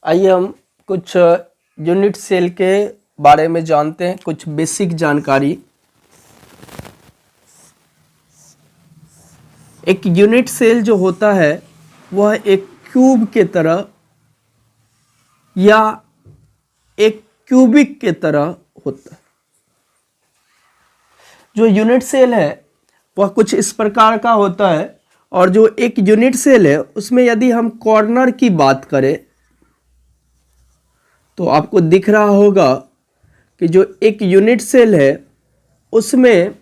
आइए हम कुछ यूनिट सेल के बारे में जानते हैं, कुछ बेसिक जानकारी। एक यूनिट सेल जो होता है वह एक क्यूब के तरह या एक क्यूबिक के तरह होता है। जो यूनिट सेल है वह कुछ इस प्रकार का होता है, और जो एक यूनिट सेल है उसमें यदि हम कॉर्नर की बात करें तो आपको दिख रहा होगा कि जो एक यूनिट सेल है उसमें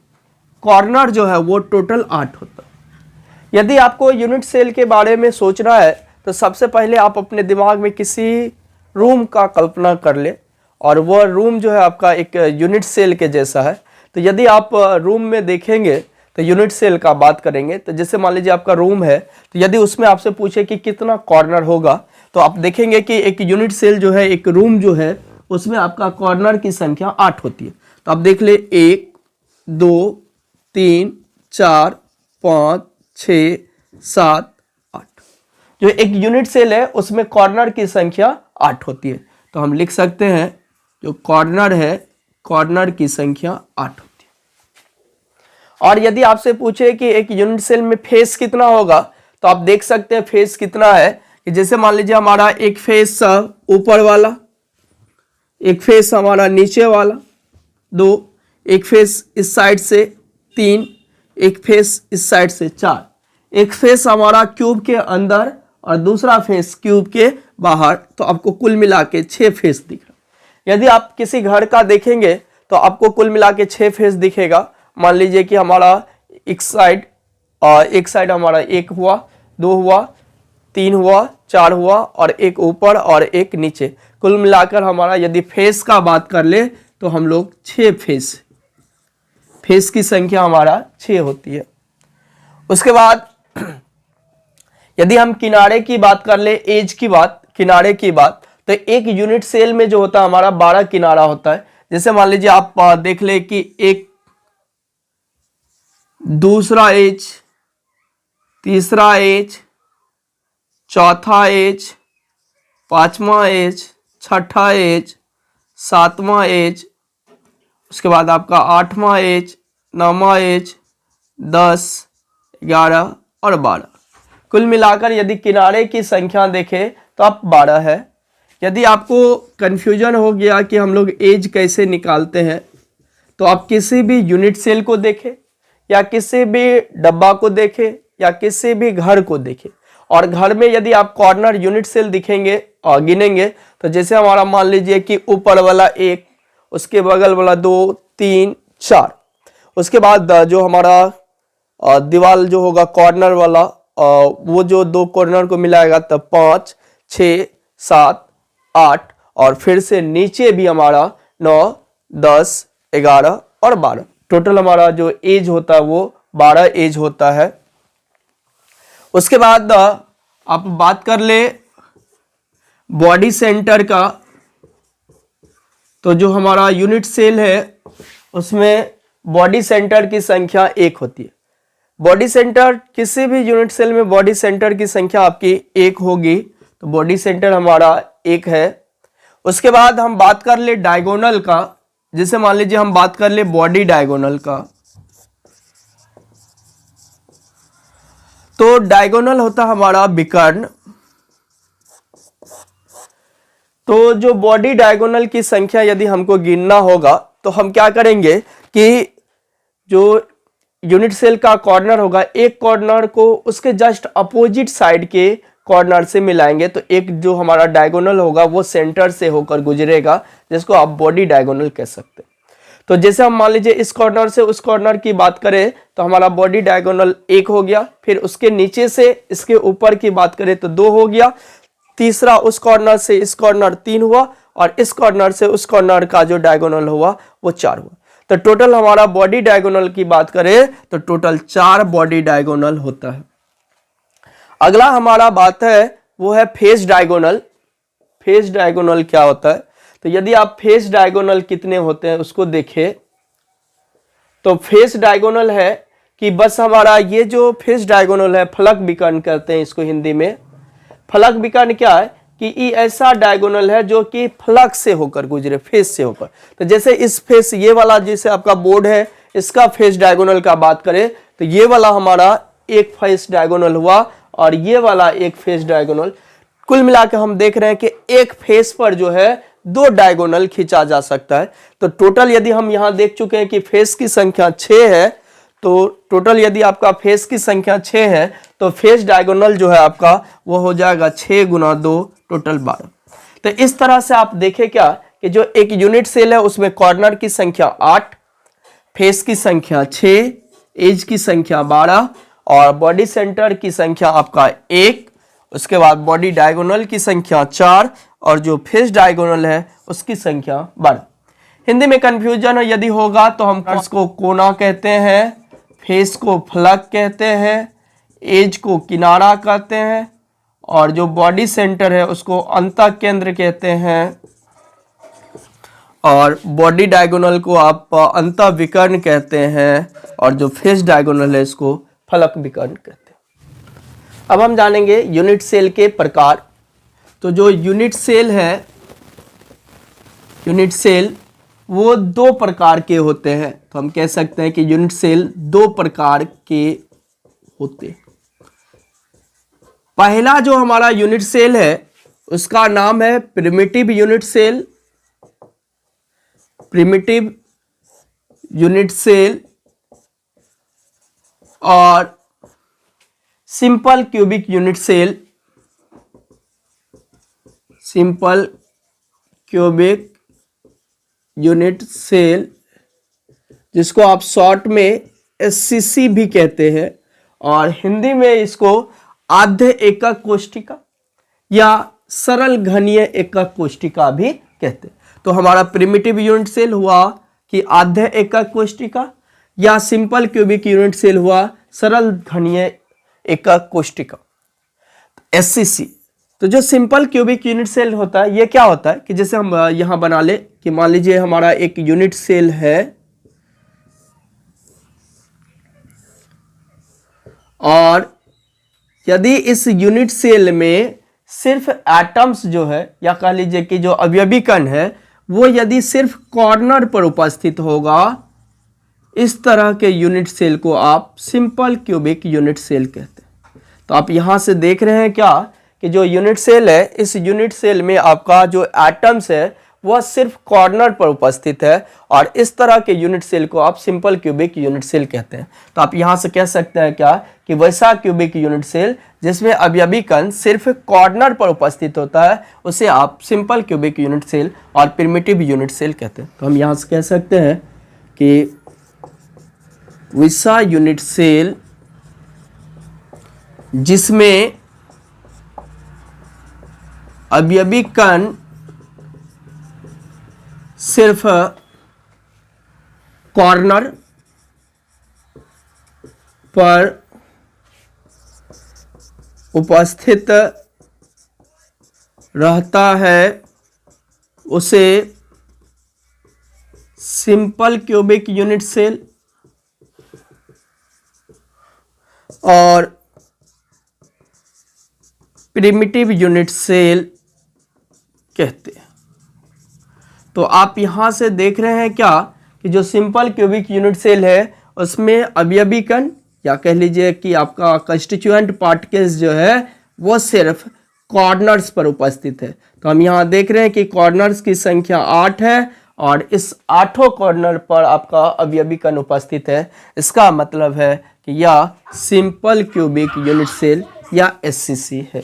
कॉर्नर जो है वो टोटल 8 होता है। यदि आपको यूनिट सेल के बारे में सोचना है तो सबसे पहले आप अपने दिमाग में किसी रूम का कल्पना कर ले, और वह रूम जो है आपका एक यूनिट सेल के जैसा है। तो यदि आप रूम में देखेंगे तो यूनिट सेल का बात करेंगे, तो जैसे मान लीजिए आपका रूम है, तो यदि उसमें आपसे पूछे कि कितना कॉर्नर होगा तो आप देखेंगे कि एक यूनिट सेल जो है, एक रूम जो है, उसमें आपका कॉर्नर की संख्या 8 होती है। तो आप देख ले 1 2 3 4 5 6 7 8। जो एक यूनिट सेल है उसमें कॉर्नर की संख्या 8 होती है। तो हम लिख सकते हैं जो कॉर्नर है, कॉर्नर की संख्या 8 होती है। और यदि आपसे पूछे कि एक यूनिट सेल में फेस कितना होगा तो आप देख सकते हैं फेस कितना है, कि जैसे मान लीजिए हमारा एक फेस ऊपर वाला, एक फेस हमारा नीचे वाला 2, एक फेस इस साइड से 3, एक फेस इस साइड से 4, एक फेस हमारा क्यूब के अंदर और दूसरा फेस क्यूब के बाहर। तो आपको कुल मिला के 6 फेस दिख रहा। यदि आप किसी घर का देखेंगे तो आपको कुल मिला के 6 फेस दिखेगा। मान लीजिए कि हमारा एक साइड हमारा 1 हुआ, 2 हुआ, 3 हुआ, 4 हुआ और एक ऊपर और एक नीचे। कुल मिलाकर हमारा यदि फेस का बात कर ले तो हम लोग 6 फेस की संख्या हमारा 6 होती है। उसके बाद यदि हम किनारे की बात कर ले, एज की बात, किनारे की बात, तो एक यूनिट सेल में जो होता है हमारा 12 किनारा होता है। जैसे मान लीजिए आप देख ले कि एक, दूसरा एज, तीसरा एज, चौथा एज, पांचवा एज, छठा एज, सातवां एज, उसके बाद आपका 8वां एज, 9वां एज, 10, 11 और 12। कुल मिलाकर यदि किनारे की संख्या देखें तो आप 12 है। यदि आपको कंफ्यूजन हो गया कि हम लोग एज कैसे निकालते हैं तो आप किसी भी यूनिट सेल को देखें या किसी भी डब्बा को देखें या किसी भी घर को देखें, और घर में यदि आप कॉर्नर यूनिट सेल दिखेंगे और गिनेंगे तो जैसे हमारा मान लीजिए कि ऊपर वाला 1, उसके बगल वाला 2, 3, 4, उसके बाद जो हमारा दीवार जो होगा कॉर्नर वाला, वो जो 2 कॉर्नर को मिलाएगा तब 5, 6, 7, 8, और फिर से नीचे भी हमारा 9, 10, 11 और 12। टोटल हमारा जो एज होता है वो 12 एज होता है। उसके बाद आप बात कर ले बॉडी सेंटर का, तो जो हमारा यूनिट सेल है उसमें बॉडी सेंटर की संख्या 1 होती है। बॉडी सेंटर, किसी भी यूनिट सेल में बॉडी सेंटर की संख्या आपकी 1 होगी, तो बॉडी सेंटर हमारा 1 है। उसके बाद हम बात कर ले डायगोनल का। जैसे मान लीजिए हम बात कर ले बॉडी डायगोनल का, तो डायगोनल होता हमारा विकर्ण। तो जो बॉडी डायगोनल की संख्या यदि हमको गिनना होगा तो हम क्या करेंगे कि जो यूनिट सेल का कॉर्नर होगा, एक कॉर्नर को उसके जस्ट अपोजिट साइड के कॉर्नर से मिलाएंगे, तो एक जो हमारा डायगोनल होगा वो सेंटर से होकर गुजरेगा, जिसको आप बॉडी डायगोनल कह सकते हैं। तो जैसे हम मान लीजिए इस कॉर्नर से उस कॉर्नर की बात करें तो हमारा बॉडी डायगोनल 1 हो गया, फिर उसके नीचे से इसके ऊपर की बात करें तो 2 हो गया, तीसरा उस कॉर्नर से इस कॉर्नर 3 हुआ, और इस कॉर्नर से उस कॉर्नर का जो डायगोनल हुआ वो 4 हुआ। तो टोटल हमारा बॉडी डायगोनल की बात करें तो टोटल 4 बॉडी डायगोनल होता है। अगला हमारा बात है वो है फेस डायगोनल। फेस डायगोनल क्या होता है? तो यदि आप फेस डायगोनल कितने होते हैं उसको देखें तो फेस डायगोनल है कि बस हमारा ये जो फेस डायगोनल है, फलक विकर्ण कहते हैं इसको हिंदी में। फलक विकर्ण क्या है कि ई ऐसा डायगोनल है जो कि फ्लक्स से होकर गुजरे, फेस से होकर। तो जैसे इस फेस, ये वाला जैसे आपका बोर्ड है, इसका फेस डायगोनल का बात करें तो ये वाला हमारा एक फेस डायगोनल हुआ और ये वाला एक फेस डायगोनल। कुल मिला के हम देख रहे हैं कि एक फेस पर जो है 2 डायगोनल खींचा जा सकता है। तो टोटल यदि हम यहां देख चुके हैं कि फेस की संख्या 6 है, तो टोटल यदि आपका फेस की संख्या 6 है तो फेस डायगोनल जो है आपका वो हो जाएगा 6 गुना 2 टोटल 12। तो इस तरह से आप देखें क्या कि जो एक यूनिट सेल है उसमें कॉर्नर की संख्या 8, फेस की संख्या 6, एज की संख्या 12 और बॉडी सेंटर की संख्या आपका 1, उसके बाद बॉडी डायगोनल की संख्या 4 और जो फेस डायगोनल है उसकी संख्या 12। हिंदी में कंफ्यूजन यदि होगा तो हम इसको कोना कहते हैं, फेस को फलक कहते हैं, एज को किनारा कहते हैं और जो बॉडी सेंटर है उसको अंतः केंद्र कहते हैं और बॉडी डायगोनल को आप अंतः विकर्ण कहते हैं और जो फेस डायगोनल है इसको फलक विकर्ण कहते हैं। अब हम जानेंगे यूनिट सेल के प्रकार। तो जो यूनिट सेल है, यूनिट सेल वो 2 प्रकार के होते हैं। तो हम कह सकते हैं कि यूनिट सेल 2 प्रकार के होते हैं। पहला जो हमारा यूनिट सेल है उसका नाम है primitive unit cell, primitive unit cell और simple cubic unit cell, simple cubic unit cell, जिसको आप शॉर्ट में एससीसी भी कहते हैं और हिंदी में इसको आद्य एकक कोष्ठिका या सरल घनीय एकक कोष्ठिका भी कहते हैं। तो हमारा प्रिमिटिव यूनिट सेल हुआ कि आद्य एकक कोष्ठिका या सिंपल क्यूबिक यूनिट सेल हुआ सरल घनीय एकक कोष्ठिका, एससीसी। तो जो सिंपल क्यूबिक यूनिट सेल होता है ये क्या होता है कि जैसे हम यहां बना ले कि मान लीजिए हमारा एक यूनिट सेल है और यदि इस यूनिट सेल में सिर्फ एटम्स जो है या कह लीजिए कि जो अवयवी कण है वो यदि सिर्फ कॉर्नर पर उपस्थित होगा, इस तरह के यूनिट सेल को आप सिंपल क्यूबिक यूनिट सेल कहते हैं। तो आप यहां से देख रहे हैं क्या कि जो यूनिट सेल है, इस यूनिट सेल में आपका जो एटम्स है वह सिर्फ कॉर्नर पर उपस्थित है और इस तरह के यूनिट सेल को आप सिंपल क्यूबिक यूनिट सेल कहते हैं। तो आप यहां से कह सकते हैं क्या कि वैसा क्यूबिक यूनिट सेल जिसमें अवयवी कण सिर्फ कॉर्नर पर उपस्थित होता है उसे आप सिंपल क्यूबिक यूनिट सेल और प्रिमिटिव यूनिट सेल कहते हैं। तो हम यहां से कह सकते हैं कि वैसा यूनिट सेल जिसमें अवयवी कण सिर्फ कॉर्नर पर उपस्थित रहता है उसे सिंपल क्यूबिक यूनिट सेल और प्रिमिटिव यूनिट सेल कहते हैं। तो आप यहां से देख रहे हैं क्या कि जो सिंपल क्यूबिक यूनिट सेल है उसमें अवयवी कण या कह लीजिए कि आपका कंस्टिट्यूएंट पार्टिकल्स जो है वो सिर्फ कॉर्नर्स पर उपस्थित है। तो हम यहां देख रहे हैं कि कॉर्नर्स की संख्या 8 है और इस 8 कॉर्नर पर आपका अवयवी कण उपस्थित है। इसका मतलब है कि यह सिंपल क्यूबिक यूनिट सेल या एससीसी है।